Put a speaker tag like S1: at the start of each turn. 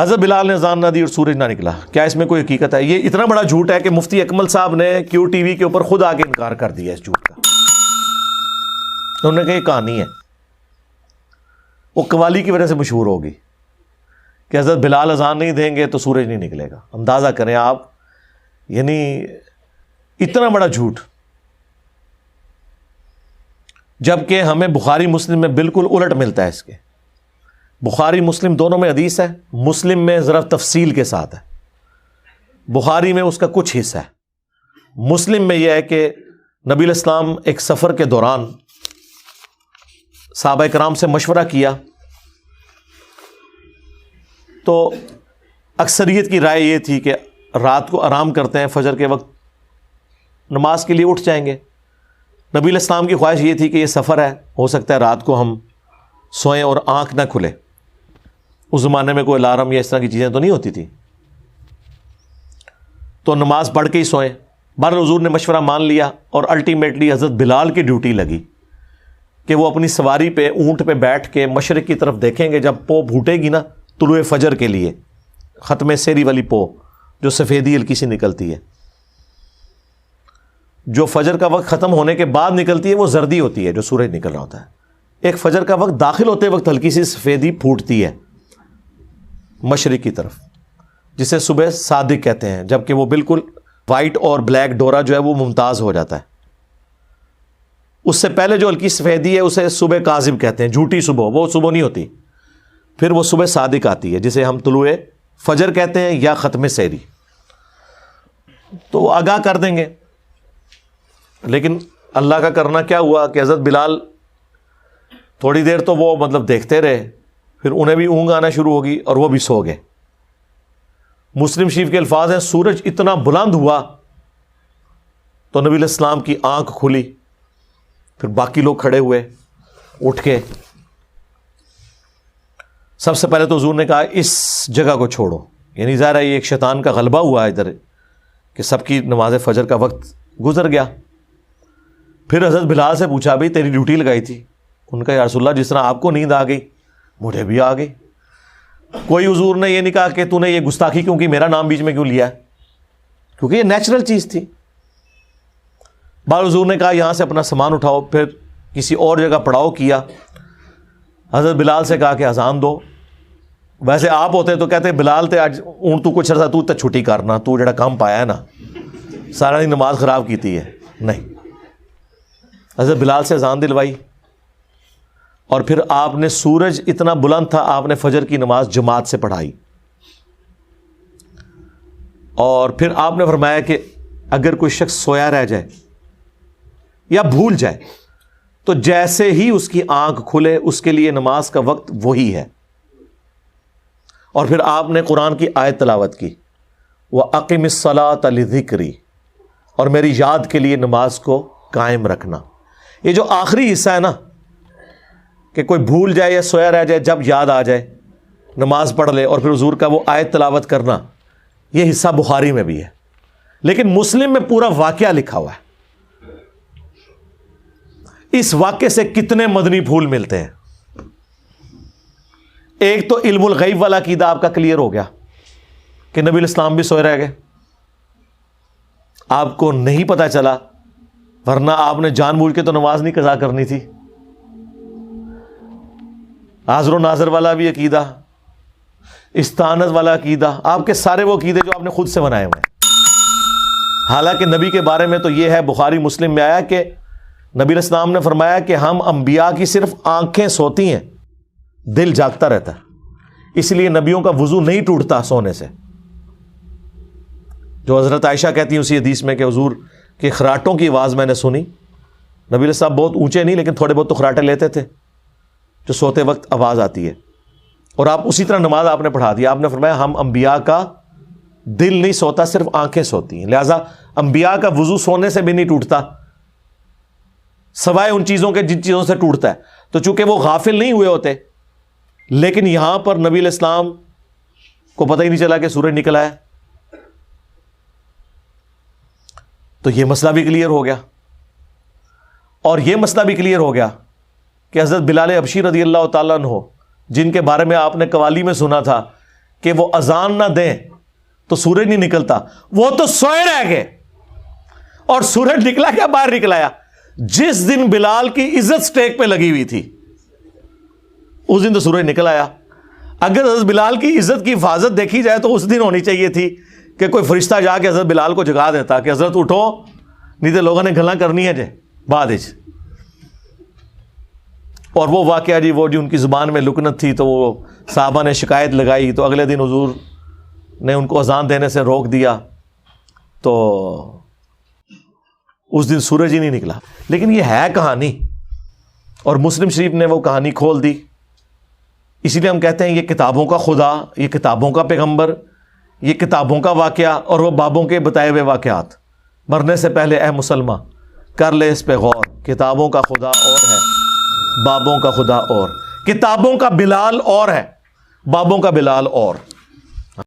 S1: حضرت بلال نے اذان نہ دی اور سورج نہ نکلا، کیا اس میں کوئی حقیقت ہے؟ یہ اتنا بڑا جھوٹ ہے کہ مفتی اکمل صاحب نے کیو ٹی وی کے اوپر خود آ کے انکار کر دیا اس جھوٹ کا. انہوں نے کہا یہ کہانی ہے، وہ قوالی کی وجہ سے مشہور ہوگی کہ حضرت بلال اذان نہیں دیں گے تو سورج نہیں نکلے گا. اندازہ کریں آپ، یعنی اتنا بڑا جھوٹ، جبکہ ہمیں بخاری مسلم میں بالکل الٹ ملتا ہے اس کے. بخاری مسلم دونوں میں حدیث ہے، مسلم میں ذرا تفصیل کے ساتھ ہے، بخاری میں اس کا کچھ حصہ ہے. مسلم میں یہ ہے کہ نبی علیہ السلام ایک سفر کے دوران صحابہ کرام سے مشورہ کیا تو اکثریت کی رائے یہ تھی کہ رات کو آرام کرتے ہیں، فجر کے وقت نماز کے لیے اٹھ جائیں گے. نبی علیہ السلام کی خواہش یہ تھی کہ یہ سفر ہے، ہو سکتا ہے رات کو ہم سوئیں اور آنکھ نہ کھلے. اس زمانے میں کوئی الارم یا اس طرح کی چیزیں تو نہیں ہوتی تھی، تو نماز پڑھ کے ہی سوئیں. بہرحال حضور نے مشورہ مان لیا اور الٹیمیٹلی حضرت بلال کی ڈیوٹی لگی کہ وہ اپنی سواری پہ اونٹ پہ بیٹھ کے مشرق کی طرف دیکھیں گے. جب پو پھوٹے گی نا طلوع فجر کے لیے، ختم سیری والی پو جو سفیدی ہلکی سی نکلتی ہے، جو فجر کا وقت ختم ہونے کے بعد نکلتی ہے وہ زردی ہوتی ہے جو سورج نکل رہا ہوتا ہے. ایک فجر کا وقت داخل ہوتے وقت ہلکی سی سفیدی پھوٹتی ہے مشرق کی طرف، جسے صبح صادق کہتے ہیں، جبکہ وہ بالکل وائٹ اور بلیک ڈورا جو ہے وہ ممتاز ہو جاتا ہے. اس سے پہلے جو ہلکی سفیدی ہے اسے صبح کاذب کہتے ہیں، جھوٹی صبح، وہ صبح نہیں ہوتی. پھر وہ صبح صادق آتی ہے جسے ہم طلوع فجر کہتے ہیں یا ختم سحری. تو آگاہ کر دیں گے. لیکن اللہ کا کرنا کیا ہوا کہ حضرت بلال تھوڑی دیر تو وہ دیکھتے رہے، پھر انہیں بھی اونگ آنا شروع ہوگی اور وہ بھی سو گئے. مسلم شریف کے الفاظ ہیں سورج اتنا بلند ہوا تو نبی علیہ السلام کی آنکھ کھلی، پھر باقی لوگ کھڑے ہوئے اٹھ کے. سب سے پہلے تو حضور نے کہا اس جگہ کو چھوڑو، یعنی ظاہر ہے یہ ایک شیطان کا غلبہ ہوا ہے ادھر کہ سب کی نماز فجر کا وقت گزر گیا. پھر حضرت بلال سے پوچھا بھائی تیری ڈیوٹی لگائی تھی؟ ان کا یا رسول اللہ جس طرح آپ کو نیند آ گئی مجھے بھی آ گئی. کوئی حضور نے یہ نہیں کہا کہ تو نے یہ گستاخی کیوں کی، میرا نام بیچ میں کیوں لیا ہے، کیونکہ یہ نیچرل چیز تھی. بعض حضور نے کہا یہاں سے اپنا سامان اٹھاؤ، پھر کسی اور جگہ پڑاؤ کیا. حضرت بلال سے کہا کہ اذان دو. ویسے آپ ہوتے تو کہتے بلال تے آج اون تو کچھ عرصہ تو چھٹی کرنا، تو جڑا کام پایا ہے نا سارا دن نماز خراب کیتی ہے. نہیں، حضرت بلال سے اذان دلوائی اور پھر آپ نے، سورج اتنا بلند تھا، آپ نے فجر کی نماز جماعت سے پڑھائی. اور پھر آپ نے فرمایا کہ اگر کوئی شخص سویا رہ جائے یا بھول جائے تو جیسے ہی اس کی آنکھ کھلے اس کے لیے نماز کا وقت وہی ہے. اور پھر آپ نے قرآن کی آیت تلاوت کی، وَأَقِمِ الصَّلَاةَ لِذِكْرِي، اور میری یاد کے لیے نماز کو قائم رکھنا. یہ جو آخری حصہ ہے نا کہ کوئی بھول جائے یا سویا رہ جائے، جب یاد آ جائے نماز پڑھ لے، اور پھر حضور کا وہ آیت تلاوت کرنا، یہ حصہ بخاری میں بھی ہے. لیکن مسلم میں پورا واقعہ لکھا ہوا ہے. اس واقعے سے کتنے مدنی پھول ملتے ہیں. ایک تو علم الغیب والا عقیدہ آپ کا کلیئر ہو گیا کہ نبی الاسلام بھی سوئے رہ گئے، آپ کو نہیں پتا چلا، ورنہ آپ نے جان بوجھ کے تو نماز نہیں قضا کرنی تھی. حاضر و ناظر والا بھی عقیدہ، استعانت والا عقیدہ، آپ کے سارے وہ عقیدے جو آپ نے خود سے بنائے ہوئے ہیں. حالانکہ نبی کے بارے میں تو یہ ہے، بخاری مسلم میں آیا کہ نبی علیہ السلام نے فرمایا کہ ہم انبیاء کی صرف آنکھیں سوتی ہیں، دل جاگتا رہتا ہے. اس لیے نبیوں کا وضو نہیں ٹوٹتا سونے سے. جو حضرت عائشہ کہتی ہیں اسی حدیث میں کہ حضور کے خراٹوں کی آواز میں نے سنی. نبی علیہ السلام بہت اونچے نہیں لیکن تھوڑے بہت تو خراٹے لیتے تھے جو سوتے وقت آواز آتی ہے. اور آپ اسی طرح نماز آپ نے پڑھا دیا. آپ نے فرمایا ہم انبیاء کا دل نہیں سوتا، صرف آنکھیں سوتی ہیں. لہٰذا انبیاء کا وضو سونے سے بھی نہیں ٹوٹتا سوائے ان چیزوں کے جن چیزوں سے ٹوٹتا ہے. تو چونکہ وہ غافل نہیں ہوئے ہوتے، لیکن یہاں پر نبی علیہ السلام کو پتہ ہی نہیں چلا کہ سورج نکل آیا، تو یہ مسئلہ بھی کلیئر ہو گیا. اور یہ مسئلہ بھی کلیئر ہو گیا کہ حضرت بلال حبشی رضی اللہ تعالیٰ عنہ، جن کے بارے میں آپ نے قوالی میں سنا تھا کہ وہ اذان نہ دیں تو سورج نہیں نکلتا، وہ تو سوئے رہ گئے، اور سورج نکلا کیا؟ باہر نکل آیا۔ جس دن بلال کی عزت سٹیک پہ لگی ہوئی تھی اس دن تو سورج نکل آیا۔ اگر حضرت بلال کی عزت کی حفاظت دیکھی جائے تو اس دن ہونی چاہیے تھی کہ کوئی فرشتہ جا کے حضرت بلال کو جگا دیتا کہ حضرت اٹھو، نہیں تو لوگوں نے گلاں کرنی ہے جے بعد وچ۔ اور وہ واقعہ جی، وہ ان کی زبان میں لکنت تھی تو وہ صحابہ نے شکایت لگائی، تو اگلے دن حضور نے ان کو اذان دینے سے روک دیا، تو اس دن سورج ہی نہیں نکلا۔ لیکن یہ ہے کہانی، اور مسلم شریف نے وہ کہانی کھول دی۔ اسی لیے ہم کہتے ہیں یہ کتابوں کا خدا، یہ کتابوں کا پیغمبر، یہ کتابوں کا واقعہ، اور وہ بابوں کے بتائے ہوئے واقعات۔ مرنے سے پہلے اے مسلمان کر لے اس پہ غور، کتابوں کا خدا اور ہے، بابوں کا خدا اور، کتابوں کا بلال اور ہے، بابوں کا بلال اور۔